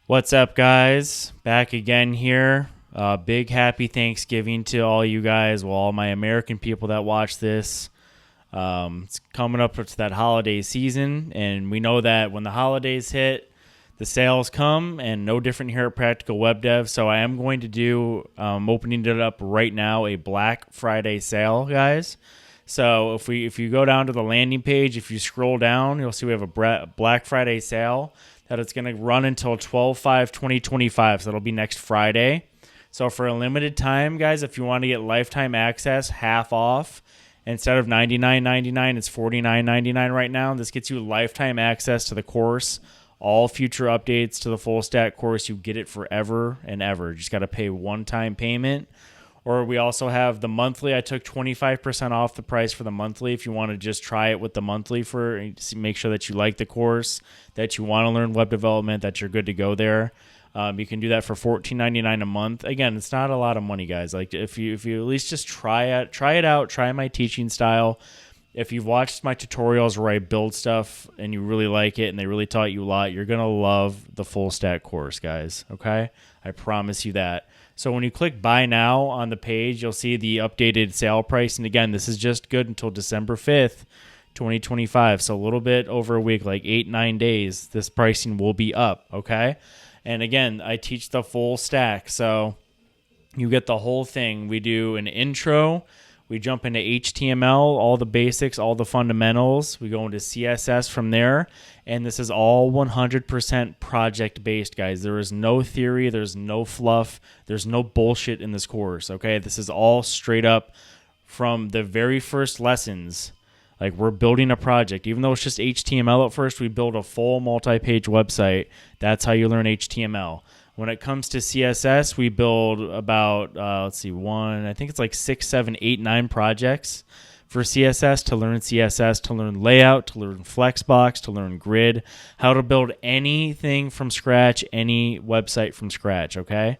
What's up, guys? Back again here. Big happy Thanksgiving to all you guys, well, all my American people that watch this. It's coming up to that holiday season, and we know that when the holidays hit, the sales come, and no different here at Practical Web Dev. So I am going to do, opening it up right now, a Black Friday sale, guys. So if you go down to the landing page, if you scroll down, you'll see we have a Black Friday sale that it's going to run until 12/5/2025. So that'll be next Friday. So for a limited time, guys, if you want to get lifetime access, half off, instead of $99.99, it's $49.99 right now. This gets you lifetime access to the course. All future updates to the full stack course, you get it forever and ever. You just got to pay one-time payment. Or we also have the monthly. I took 25% off the price for the monthly if you want to just try it with the monthly for make sure that you like the course, that you want to learn web development, that you're good to go there. You can do that for $14.99 a month. Again, it's not a lot of money, guys. Like if you at least just try it out, try my teaching style. If you've watched my tutorials where I build stuff and you really like it and they really taught you a lot, you're going to love the full stack course, guys. Okay? I promise you that. So when you click buy now on the page, you'll see the updated sale price. And again, this is just good until December 5th, 2025. So a little bit over a week, like 8-9 days, this pricing will be up. Okay? And again, I teach the full stack. So you get the whole thing. We do an intro. We jump into HTML, all the basics, all the fundamentals. We go into CSS from there. And this is all 100% project-based, guys. There is no theory. There's no fluff. There's no bullshit in this course, okay? This is all straight up from the very first lessons. Like, we're building a project. Even though it's just HTML at first, we build a full multi-page website. That's how you learn HTML. When it comes to CSS, we build about, I think it's like 6, 7, 8, 9 projects for CSS, to learn CSS, to learn layout, to learn Flexbox, to learn grid, how to build anything from scratch, any website from scratch, okay?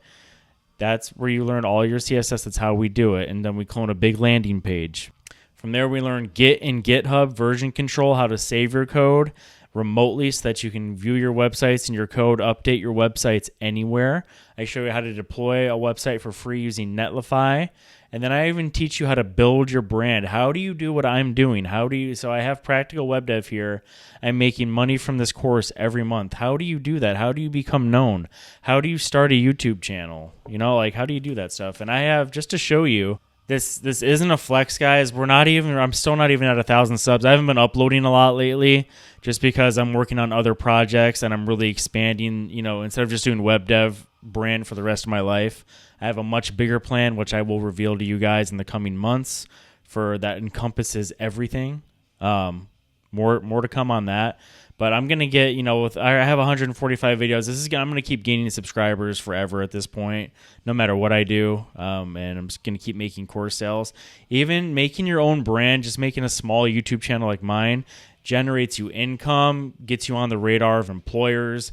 That's where you learn all your CSS. That's how we do it. And then we clone a big landing page. From there, we learn Git and GitHub version control, how to save your code remotely so that you can view your websites and your code, update your websites anywhere. I show you how to deploy a website for free using Netlify. And then I even teach you how to build your brand. How do you do what I'm doing? So I have Practical Web Dev here. I'm making money from this course every month. How do you do that? How do you become known? How do you start a YouTube channel? How do you do that stuff? And I have, just to show you, This isn't a flex, guys. I'm still not even at 1,000 subs. I haven't been uploading a lot lately just because I'm working on other projects and I'm really expanding, instead of just doing web dev brand for the rest of my life, I have a much bigger plan, which I will reveal to you guys in the coming months, for that encompasses everything. More to come on that. But I'm going to get, I have 145 videos. I'm going to keep gaining subscribers forever at this point, no matter what I do. And I'm just going to keep making course sales. Even making your own brand, just making a small YouTube channel like mine, generates you income, gets you on the radar of employers,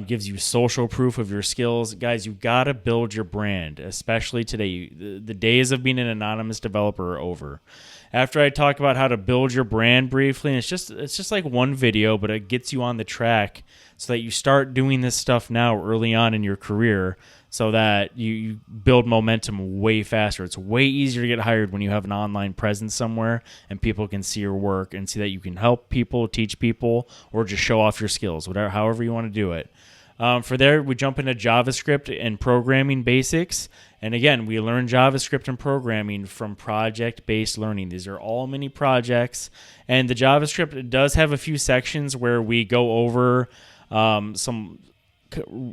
gives you social proof of your skills. Guys, you got to build your brand, especially today. The days of being an anonymous developer are over. After I talk about how to build your brand briefly, and it's just like one video, but it gets you on the track so that you start doing this stuff now early on in your career, so that you build momentum way faster. It's way easier to get hired when you have an online presence somewhere and people can see your work and see that you can help people, teach people, or just show off your skills, however you want to do it. For there, we jump into JavaScript and programming basics. And again, we learn JavaScript and programming from project-based learning. These are all mini projects. And the JavaScript does have a few sections where we go over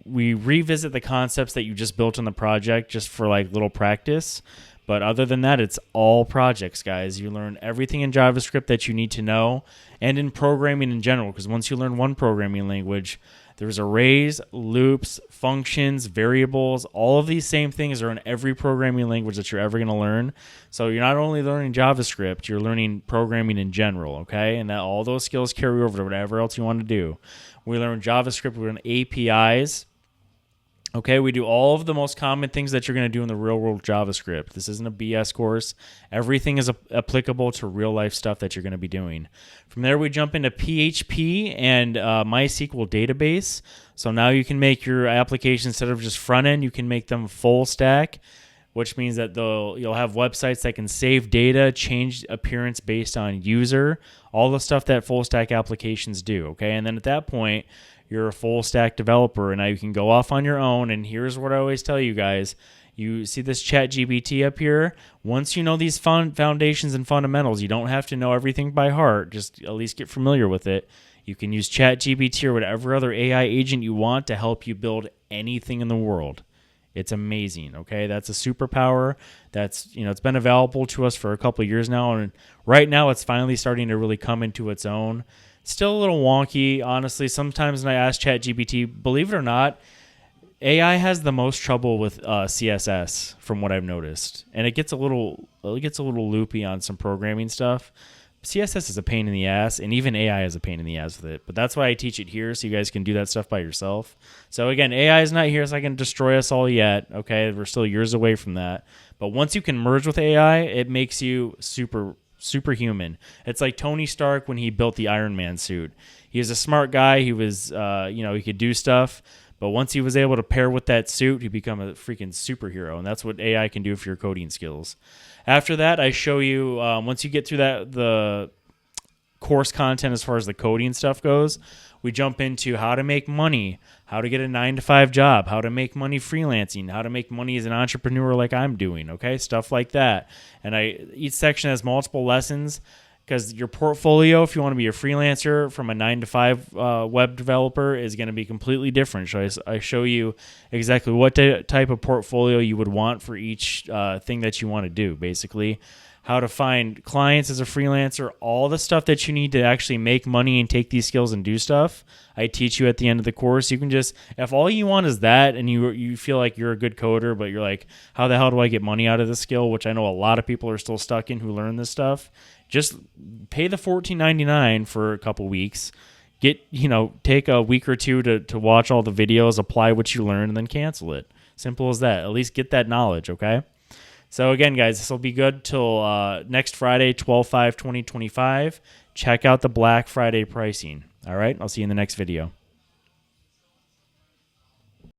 we revisit the concepts that you just built in the project just for like little practice. But other than that, it's all projects, guys. You learn everything in JavaScript that you need to know, and in programming in general, because once you learn one programming language, there's arrays, loops, functions, variables. All of these same things are in every programming language that you're ever going to learn. So you're not only learning JavaScript, you're learning programming in general, okay? And that all those skills carry over to whatever else you want to do. We learn JavaScript, we learn APIs. Okay, we do all of the most common things that you're going to do in the real world JavaScript. This isn't a BS course. Everything is applicable to real life stuff that you're going to be doing. From there, we jump into PHP and MySQL database. So now you can make your application, instead of just front end, you can make them full stack, which means that you'll have websites that can save data, change appearance based on user, all the stuff that full stack applications do, okay? And then at that point, you're a full stack developer, and now you can go off on your own. And here's what I always tell you guys. You see this ChatGPT up here? Once you know these foundations and fundamentals, you don't have to know everything by heart. Just at least get familiar with it. You can use ChatGPT or whatever other AI agent you want to help you build anything in the world. It's amazing, okay? That's a superpower. That's, it's been available to us for a couple of years now, and right now it's finally starting to really come into its own. Still a little wonky, honestly. Sometimes when I ask ChatGPT, believe it or not, AI has the most trouble with CSS from what I've noticed, and it gets a little loopy on some programming stuff. CSS is a pain in the ass, and even AI is a pain in the ass with it. But that's why I teach it here, so you guys can do that stuff by yourself. So again, AI is not here so I can destroy us all yet. Okay, we're still years away from that. But once you can merge with AI, it makes you superhuman. It's like Tony Stark when he built the Iron Man suit. He was a smart guy. He was, he could do stuff. But once he was able to pair with that suit, he become a freaking superhero. And that's what AI can do for your coding skills. After that, I show you, once you get through the course content as far as the coding stuff goes, we jump into how to make money, how to get a 9-to-5 job, how to make money freelancing, how to make money as an entrepreneur like I'm doing, okay? Stuff like that. And each section has multiple lessons, because your portfolio, if you want to be a freelancer from a 9-to-5 web developer, is going to be completely different. So I show you exactly what type of portfolio you would want for each thing that you want to do, basically. How to find clients as a freelancer, all the stuff that you need to actually make money and take these skills and do stuff. I teach you at the end of the course. You can just, if all you want is that and you feel like you're a good coder, but you're like, how the hell do I get money out of this skill? Which I know a lot of people are still stuck in who learn this stuff. Just pay the $14.99 for a couple weeks. Take a week or two to watch all the videos, apply what you learn, and then cancel it. Simple as that. At least get that knowledge, okay? So again, guys, this will be good till next Friday, 12/5/2025. Check out the Black Friday pricing. All right, I'll see you in the next video.